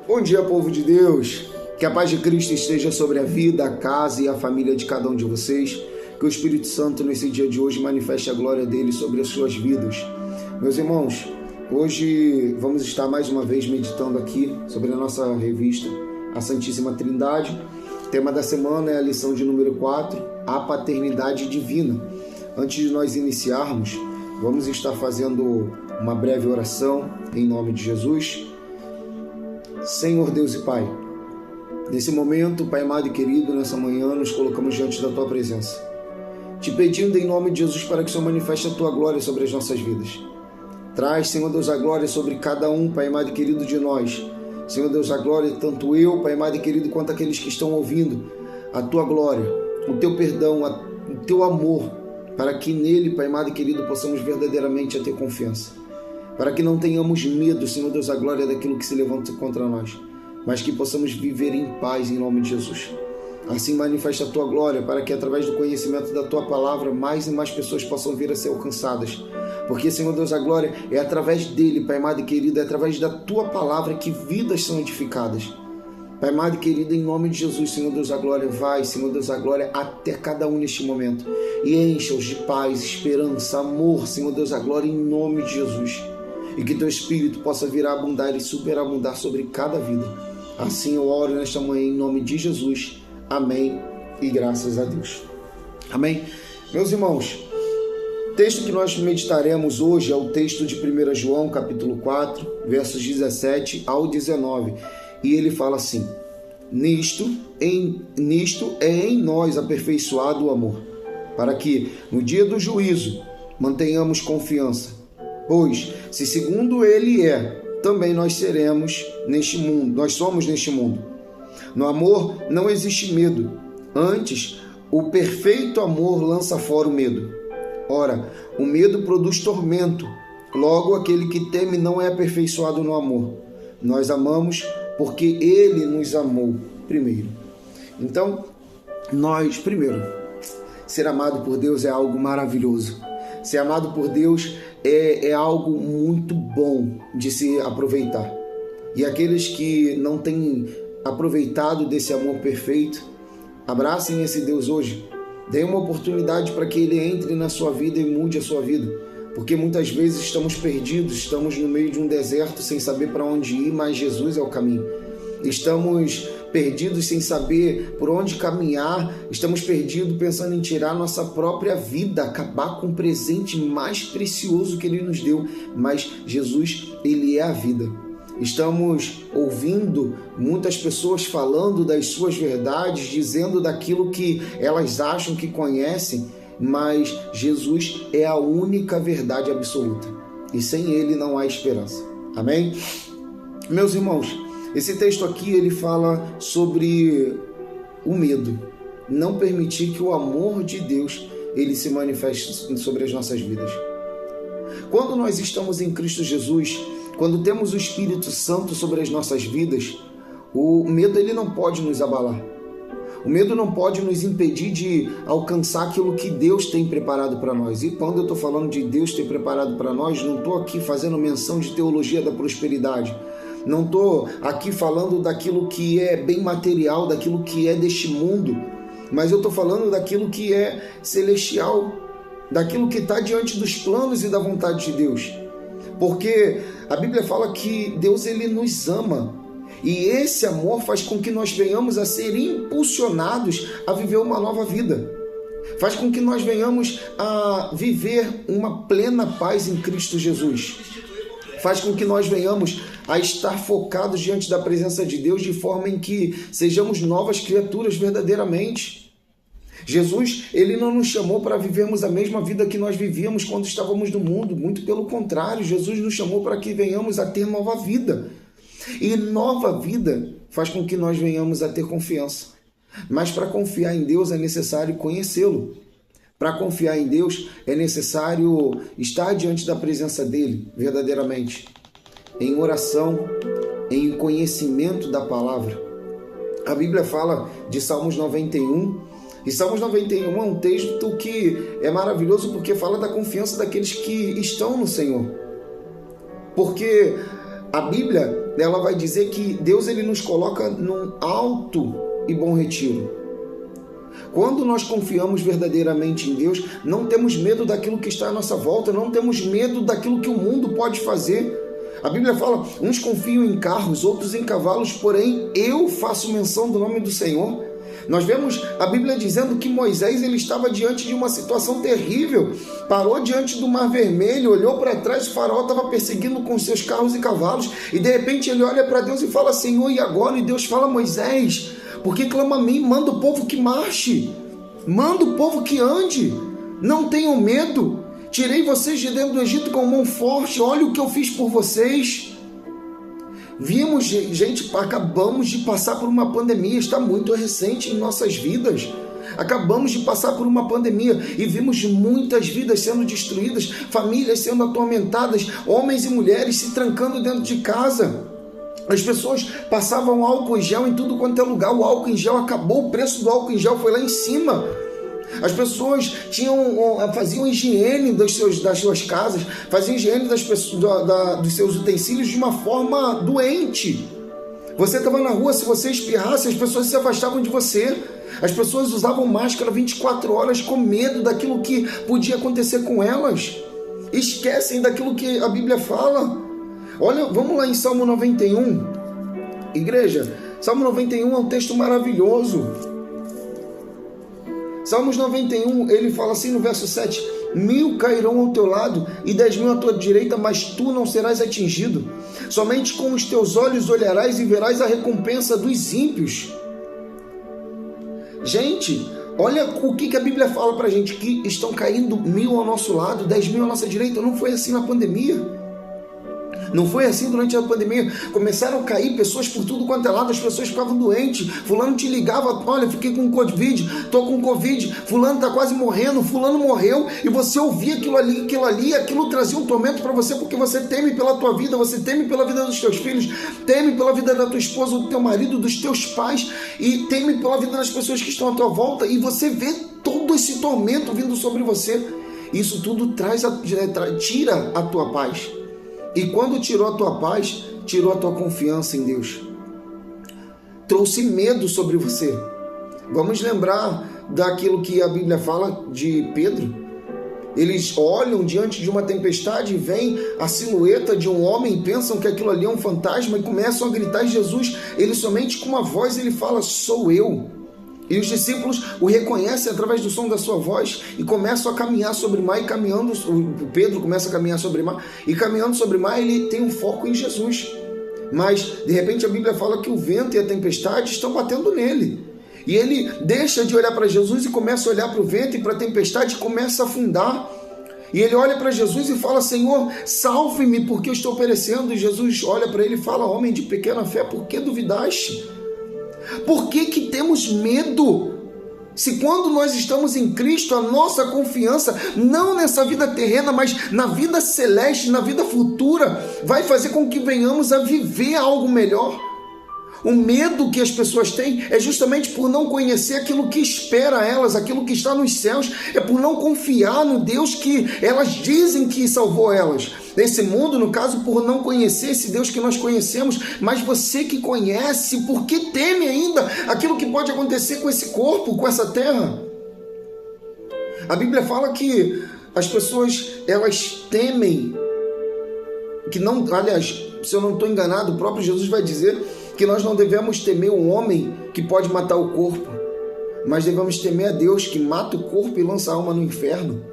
Bom dia, povo de Deus. Que a paz de Cristo esteja sobre a vida, a casa e a família de cada um de vocês. Que o Espírito Santo, nesse dia de hoje, manifeste a glória dele sobre as suas vidas. Meus irmãos, hoje vamos estar mais uma vez meditando aqui sobre a nossa revista, a Santíssima Trindade. O tema da semana é a lição de número 4, a paternidade divina. Antes de nós iniciarmos, vamos estar fazendo uma breve oração em nome de Jesus. Senhor Deus e Pai, nesse momento, Pai amado e querido, nessa manhã, nos colocamos diante da Tua presença, te pedindo em nome de Jesus para que o Senhor manifeste a Tua glória sobre as nossas vidas. Traz, Senhor Deus, a glória sobre cada um, Pai amado e querido, de nós. Senhor Deus, a glória, tanto eu, Pai amado e querido, quanto aqueles que estão ouvindo, a Tua glória, o Teu perdão, o Teu amor, para que nele, Pai amado e querido, possamos verdadeiramente ter confiança. Para que não tenhamos medo, Senhor Deus, a glória daquilo que se levanta contra nós, mas que possamos viver em paz em nome de Jesus. Assim manifesta a Tua glória, para que através do conhecimento da Tua palavra, mais e mais pessoas possam vir a ser alcançadas. Porque, Senhor Deus, a glória é através dele, Pai amado e querido, é através da Tua palavra que vidas são edificadas. Pai amado e querido, em nome de Jesus, Senhor Deus, a glória vai, Senhor Deus, a glória até cada um neste momento. E encha-os de paz, esperança, amor, Senhor Deus, a glória em nome de Jesus. E que Teu Espírito possa vir a abundar e superabundar sobre cada vida. Assim eu oro nesta manhã em nome de Jesus. Amém e graças a Deus. Amém? Meus irmãos, o texto que nós meditaremos hoje é o texto de 1 João, capítulo 4, versos 17 ao 19. E ele fala assim: Nisto é em nós aperfeiçoado o amor, para que, no dia do juízo, mantenhamos confiança. Pois, se segundo ele é, também nós seremos neste mundo, nós somos neste mundo. No amor não existe medo, antes o perfeito amor lança fora o medo. Ora, o medo produz tormento, logo aquele que teme não é aperfeiçoado no amor. Nós amamos porque ele nos amou primeiro. Então, ser amado por Deus é algo maravilhoso. Ser amado por Deus é algo muito bom de se aproveitar. E aqueles que não têm aproveitado desse amor perfeito, abracem esse Deus hoje. Deem uma oportunidade para que Ele entre na sua vida e mude a sua vida. Porque muitas vezes estamos perdidos, estamos no meio de um deserto sem saber para onde ir, mas Jesus é o caminho. Estamos perdidos sem saber por onde caminhar, estamos perdidos pensando em tirar nossa própria vida, acabar com o presente mais precioso que Ele nos deu, mas Jesus, Ele é a vida. Estamos ouvindo muitas pessoas falando das suas verdades, dizendo daquilo que elas acham que conhecem, mas Jesus é a única verdade absoluta e sem Ele não há esperança. Amém? Meus irmãos, esse texto aqui ele fala sobre o medo, não permitir que o amor de Deus ele se manifeste sobre as nossas vidas. Quando nós estamos em Cristo Jesus, quando temos o Espírito Santo sobre as nossas vidas, o medo ele não pode nos abalar. O medo não pode nos impedir de alcançar aquilo que Deus tem preparado para nós. E quando eu estou falando de Deus ter preparado para nós, não estou aqui fazendo menção de teologia da prosperidade. Não estou aqui falando daquilo que é bem material, daquilo que é deste mundo, mas eu estou falando daquilo que é celestial, daquilo que está diante dos planos e da vontade de Deus. Porque a Bíblia fala que Deus ele nos ama e esse amor faz com que nós venhamos a ser impulsionados a viver uma nova vida. Faz com que nós venhamos a viver uma plena paz em Cristo Jesus. Faz com que nós venhamos a estar focados diante da presença de Deus de forma em que sejamos novas criaturas verdadeiramente. Jesus, ele não nos chamou para vivermos a mesma vida que nós vivíamos quando estávamos no mundo. Muito pelo contrário, Jesus nos chamou para que venhamos a ter nova vida. E nova vida faz com que nós venhamos a ter confiança. Mas para confiar em Deus é necessário conhecê-lo. Para confiar em Deus é necessário estar diante da presença dele verdadeiramente, em oração, em conhecimento da palavra. A Bíblia fala de Salmos 91, e Salmos 91 é um texto que é maravilhoso porque fala da confiança daqueles que estão no Senhor. Porque a Bíblia ela vai dizer que Deus ele nos coloca num alto e bom retiro. Quando nós confiamos verdadeiramente em Deus, não temos medo daquilo que está à nossa volta, não temos medo daquilo que o mundo pode fazer. A Bíblia fala, uns confiam em carros, outros em cavalos, porém eu faço menção do nome do Senhor. Nós vemos a Bíblia dizendo que Moisés ele estava diante de uma situação terrível, parou diante do Mar Vermelho, olhou para trás, o faraó estava perseguindo com seus carros e cavalos, e de repente ele olha para Deus e fala, Senhor, e agora? E Deus fala, Moisés, por que clama a mim? Manda o povo que marche, manda o povo que ande, não tenham medo, tirei vocês de dentro do Egito com mão forte, olha o que eu fiz por vocês. Vimos, gente, acabamos de passar por uma pandemia, está muito recente em nossas vidas. Acabamos de passar por uma pandemia e vimos muitas vidas sendo destruídas, famílias sendo atormentadas, homens e mulheres se trancando dentro de casa. As pessoas passavam álcool em gel em tudo quanto é lugar, o álcool em gel acabou, o preço do álcool em gel foi lá em cima. As pessoas faziam higiene das suas casas, faziam higiene dos seus utensílios de uma forma doente. Você estava na rua, se você espirrasse, as pessoas se afastavam de você. As pessoas usavam máscara 24 horas com medo daquilo que podia acontecer com elas. Esquecem daquilo que a Bíblia fala. Olha, vamos lá em Salmo 91. Igreja, Salmo 91 é um texto maravilhoso. Salmos 91, ele fala assim no verso 7, 1000 cairão ao teu lado e 10.000 à tua direita, mas tu não serás atingido. Somente com os teus olhos olharás e verás a recompensa dos ímpios. Gente, olha o que a Bíblia fala pra gente, que estão caindo 1000 ao nosso lado, 10.000 à nossa direita. Não foi assim na pandemia. Não foi assim durante a pandemia. Começaram a cair pessoas por tudo quanto é lado, as pessoas ficavam doentes. Fulano te ligava, olha, fiquei com Covid, tô com Covid, fulano tá quase morrendo, fulano morreu, e você ouvia aquilo ali, aquilo trazia um tormento para você, porque você teme pela tua vida, você teme pela vida dos teus filhos, teme pela vida da tua esposa, do teu marido, dos teus pais, e teme pela vida das pessoas que estão à tua volta, e você vê todo esse tormento vindo sobre você. Isso tudo tira a tua paz. E quando tirou a tua paz, tirou a tua confiança em Deus. Trouxe medo sobre você. Vamos lembrar daquilo que a Bíblia fala de Pedro. Eles olham diante de uma tempestade e veem a silhueta de um homem, pensam que aquilo ali é um fantasma e começam a gritar Jesus. Ele somente com uma voz ele fala, sou eu. E os discípulos o reconhecem através do som da sua voz e começam a caminhar sobre o mar, e caminhando, o Pedro começa a caminhar sobre o mar, e caminhando sobre o mar ele tem um foco em Jesus. Mas de repente a Bíblia fala que o vento e a tempestade estão batendo nele. E ele deixa de olhar para Jesus e começa a olhar para o vento e para a tempestade e começa a afundar. E ele olha para Jesus e fala, Senhor, salve-me porque eu estou perecendo. E Jesus olha para ele e fala, homem de pequena fé, por que duvidaste? Por que temos medo? Se quando nós estamos em Cristo, a nossa confiança, não nessa vida terrena, mas na vida celeste, na vida futura, vai fazer com que venhamos a viver algo melhor. O medo que as pessoas têm é justamente por não conhecer aquilo que espera elas, aquilo que está nos céus, é por não confiar no Deus que elas dizem que salvou elas. Nesse mundo, no caso, por não conhecer esse Deus que nós conhecemos, mas você que conhece, por que teme ainda aquilo que pode acontecer com esse corpo, com essa terra? A Bíblia fala que as pessoas, elas temem, que não, aliás, se eu não estou enganado, o próprio Jesus vai dizer que nós não devemos temer o homem que pode matar o corpo, mas devemos temer a Deus que mata o corpo e lança a alma no inferno.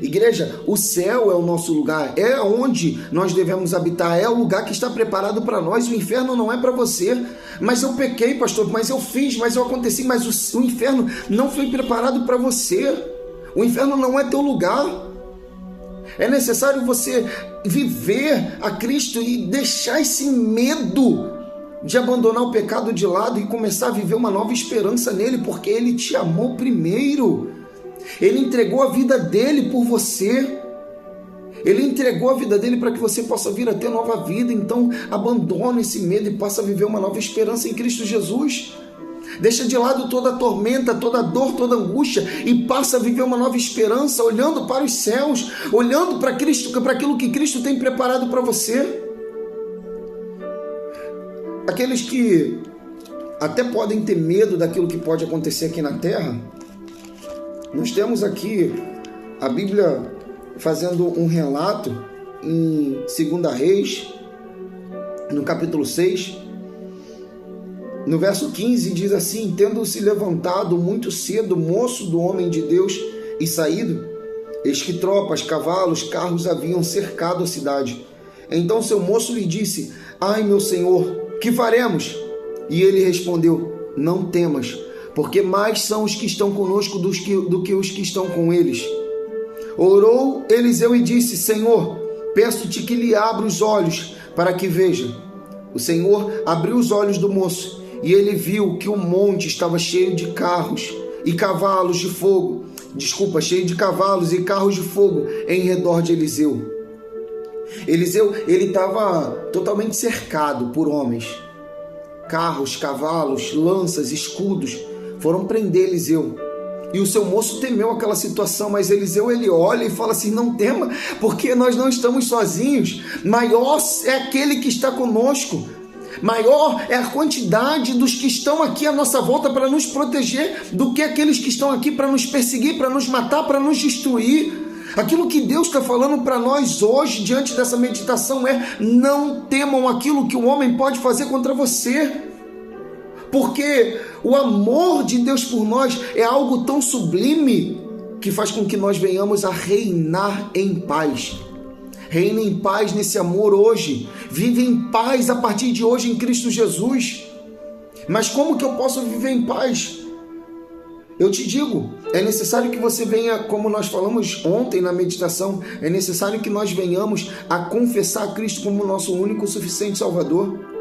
Igreja, o céu é o nosso lugar, é onde nós devemos habitar, é o lugar que está preparado para nós. O inferno não é para você. Mas eu pequei, pastor, mas eu fiz, mas eu aconteci, mas o inferno não foi preparado para você. O inferno não é teu lugar. É necessário você viver a Cristo e deixar esse medo de abandonar o pecado de lado e começar a viver uma nova esperança nele, porque ele te amou primeiro. Ele entregou a vida dele por você. Ele entregou a vida dele para que você possa vir a ter nova vida. Então abandone esse medo e passa a viver uma nova esperança em Cristo Jesus. Deixa de lado toda a tormenta, toda a dor, toda a angústia e passa a viver uma nova esperança, olhando para os céus, olhando para Cristo, para aquilo que Cristo tem preparado para você. aqueles que até podem ter medo daquilo que pode acontecer aqui na terra, nós temos aqui a Bíblia fazendo um relato em 2 Reis, no capítulo 6, no verso 15, diz assim: tendo-se levantado muito cedo o moço do homem de Deus e saído, eis que tropas, cavalos, carros haviam cercado a cidade. Então seu moço lhe disse: ai, meu senhor, que faremos? E ele respondeu: não temas, porque mais são os que estão conosco do que os que estão com eles. Orou Eliseu e disse: Senhor, peço-te que lhe abra os olhos para que veja. O Senhor abriu os olhos do moço e ele viu que o monte estava cheio de carros e cavalos de fogo. Cheio de cavalos e carros de fogo em redor de Eliseu. Eliseu, ele estava totalmente cercado por homens. Carros, cavalos, lanças, escudos foram prender Eliseu. E o seu moço temeu aquela situação, mas Eliseu, ele olha e fala assim: não tema, porque nós não estamos sozinhos. Maior é aquele que está conosco. Maior é a quantidade dos que estão aqui à nossa volta para nos proteger do que aqueles que estão aqui para nos perseguir, para nos matar, para nos destruir. Aquilo que Deus está falando para nós hoje, diante dessa meditação, é: não temam aquilo que o homem pode fazer contra você. Porque o amor de Deus por nós é algo tão sublime que faz com que nós venhamos a reinar em paz. Reina em paz nesse amor hoje. Vive em paz a partir de hoje em Cristo Jesus. Mas como que eu posso viver em paz? Eu te digo, é necessário que você venha, como nós falamos ontem na meditação, é necessário que nós venhamos a confessar a Cristo como nosso único e suficiente Salvador.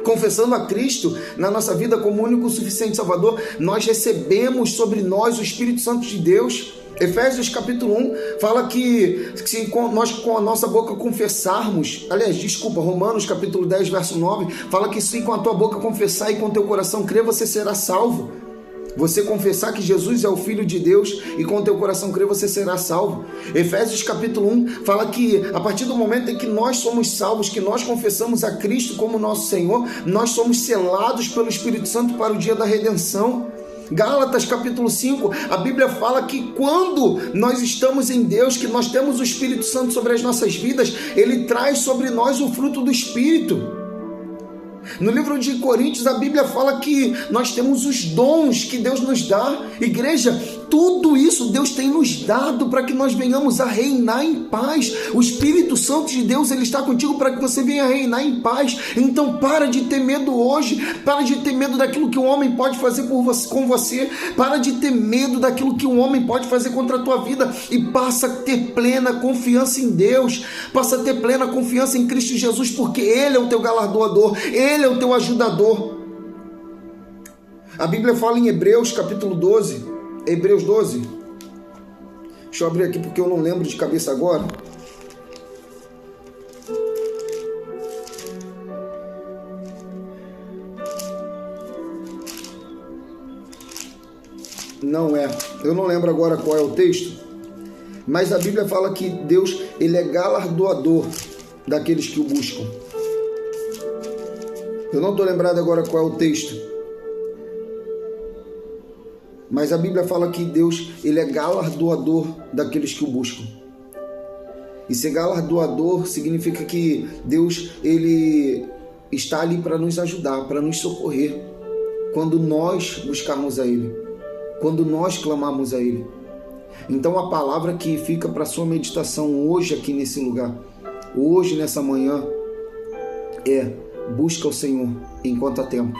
Confessando a Cristo na nossa vida como único e suficiente Salvador, nós recebemos sobre nós o Espírito Santo de Deus. Efésios capítulo 1 fala que se nós com a nossa boca confessarmos, Romanos capítulo 10 verso 9 fala que se com a tua boca confessar e com o teu coração crer, você será salvo. Você confessar que Jesus é o Filho de Deus e com o teu coração crer, você será salvo. Efésios capítulo 1 fala que a partir do momento em que nós somos salvos, que nós confessamos a Cristo como nosso Senhor, nós somos selados pelo Espírito Santo para o dia da redenção. Gálatas capítulo 5, a Bíblia fala que quando nós estamos em Deus, que nós temos o Espírito Santo sobre as nossas vidas, Ele traz sobre nós o fruto do Espírito. No livro de Coríntios, a Bíblia fala que nós temos os dons que Deus nos dá. Igreja, tudo isso Deus tem nos dado para que nós venhamos a reinar em paz. O Espírito Santo de Deus, Ele está contigo para que você venha a reinar em paz. Então para de ter medo hoje, para de ter medo daquilo que o homem pode fazer com você, para de ter medo daquilo que o homem pode fazer contra a tua vida e passa a ter plena confiança em Deus, passa a ter plena confiança em Cristo Jesus, porque Ele é o teu galardoador, Ele é o teu ajudador. A Bíblia fala em Hebreus capítulo 12, Hebreus 12. Deixa eu abrir aqui porque eu não lembro de cabeça agora. Eu não lembro agora qual é o texto, mas a Bíblia fala que Deus, Ele é galardoador daqueles que o buscam. Eu não estou lembrado agora qual é o texto, mas a Bíblia fala que Deus, Ele é galardoador daqueles que o buscam. E ser galardoador significa que Deus, Ele está ali para nos ajudar, para nos socorrer, quando nós buscarmos a Ele, quando nós clamarmos a Ele. Então a palavra que fica para a sua meditação hoje aqui nesse lugar, hoje nessa manhã, é: busca o Senhor enquanto há tempo.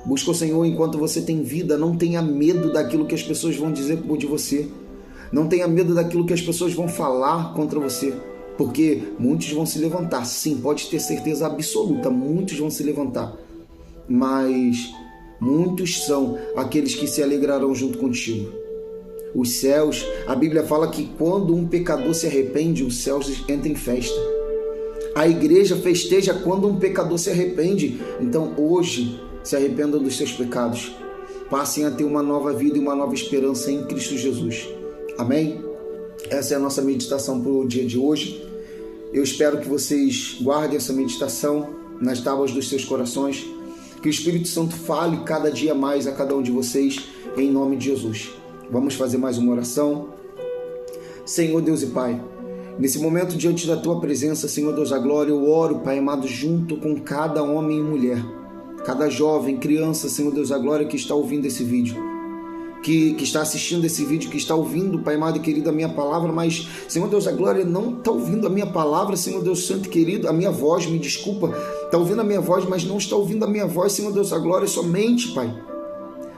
Busca o Senhor enquanto você tem vida. Não tenha medo daquilo que as pessoas vão dizer de você. Não tenha medo daquilo que as pessoas vão falar contra você. Porque muitos vão se levantar. Sim, pode ter certeza absoluta. Muitos vão se levantar. Mas muitos são aqueles que se alegrarão junto contigo. Os céus, a Bíblia fala que quando um pecador se arrepende, os céus entram em festa. A igreja festeja quando um pecador se arrepende. Então hoje, se arrependam dos seus pecados. Passem a ter uma nova vida e uma nova esperança em Cristo Jesus. Amém? Essa é a nossa meditação para o dia de hoje. Eu espero que vocês guardem essa meditação nas tábuas dos seus corações. Que o Espírito Santo fale cada dia mais a cada um de vocês, em nome de Jesus. Vamos fazer mais uma oração. Senhor Deus e Pai, nesse momento diante da Tua presença, Senhor Deus da glória, eu oro, Pai amado, junto com cada homem e mulher, cada jovem, criança, Senhor Deus da glória, que está ouvindo esse vídeo, que está assistindo esse vídeo, que está ouvindo, Pai amado e querido, a minha palavra, mas, Senhor Deus da glória, não está ouvindo a minha palavra, Senhor Deus santo e querido, a minha voz, me desculpa, está ouvindo a minha voz, mas não está ouvindo a minha voz, Senhor Deus da glória, somente, Pai.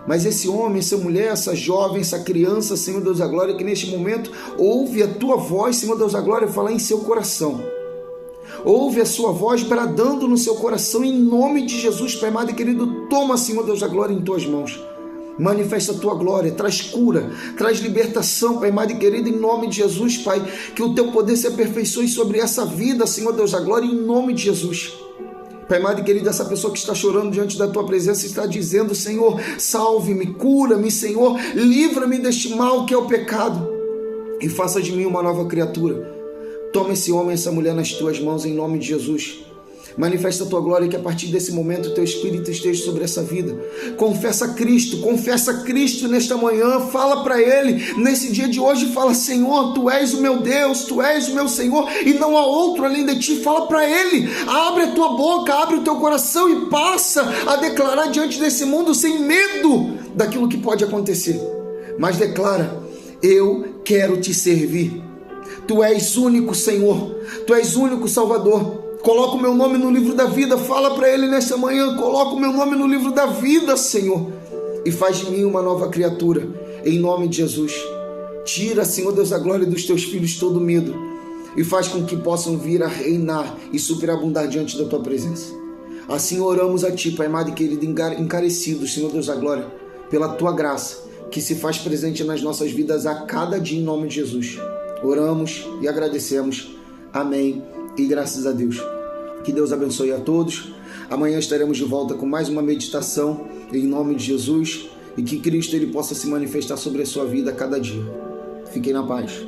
Mas esse homem, essa mulher, essa jovem, essa criança, Senhor Deus da glória, que neste momento ouve a Tua voz, Senhor Deus da glória, falar em seu coração. Ouve a sua voz bradando no seu coração, em nome de Jesus, Pai amado e querido, toma, Senhor Deus da glória, em Tuas mãos. Manifesta a Tua glória, traz cura, traz libertação, Pai amado e querido, em nome de Jesus, Pai, que o Teu poder se aperfeiçoe sobre essa vida, Senhor Deus da glória, em nome de Jesus. Pai amado e querido, essa pessoa que está chorando diante da Tua presença está dizendo, Senhor, salve-me, cura-me, Senhor, livra-me deste mal que é o pecado e faça de mim uma nova criatura. Toma esse homem, essa mulher nas Tuas mãos, em nome de Jesus. Manifesta a Tua glória, que a partir desse momento o Teu Espírito esteja sobre essa vida. Confessa Cristo nesta manhã, fala para Ele, nesse dia de hoje, fala, Senhor, Tu és o meu Deus, Tu és o meu Senhor, e não há outro além de Ti. Fala para Ele, abre a Tua boca, abre o Teu coração e passa a declarar diante desse mundo sem medo daquilo que pode acontecer. Mas declara, eu quero Te servir. Tu és único, Senhor, Tu és único, Salvador. Coloca o meu nome no livro da vida, fala para Ele nesta manhã, coloca o meu nome no livro da vida, Senhor, e faz de mim uma nova criatura, em nome de Jesus. Tira, Senhor Deus da glória, dos Teus filhos todo medo, e faz com que possam vir a reinar e superabundar diante da Tua presença. Assim oramos a Ti, Pai amado e querido, encarecidos, Senhor Deus da glória, pela Tua graça, que se faz presente nas nossas vidas a cada dia, em nome de Jesus. Oramos e agradecemos. Amém. E graças a Deus. Que Deus abençoe a todos. Amanhã estaremos de volta com mais uma meditação em nome de Jesus, e que Cristo ele possa se manifestar sobre a sua vida a cada dia. Fiquem na paz.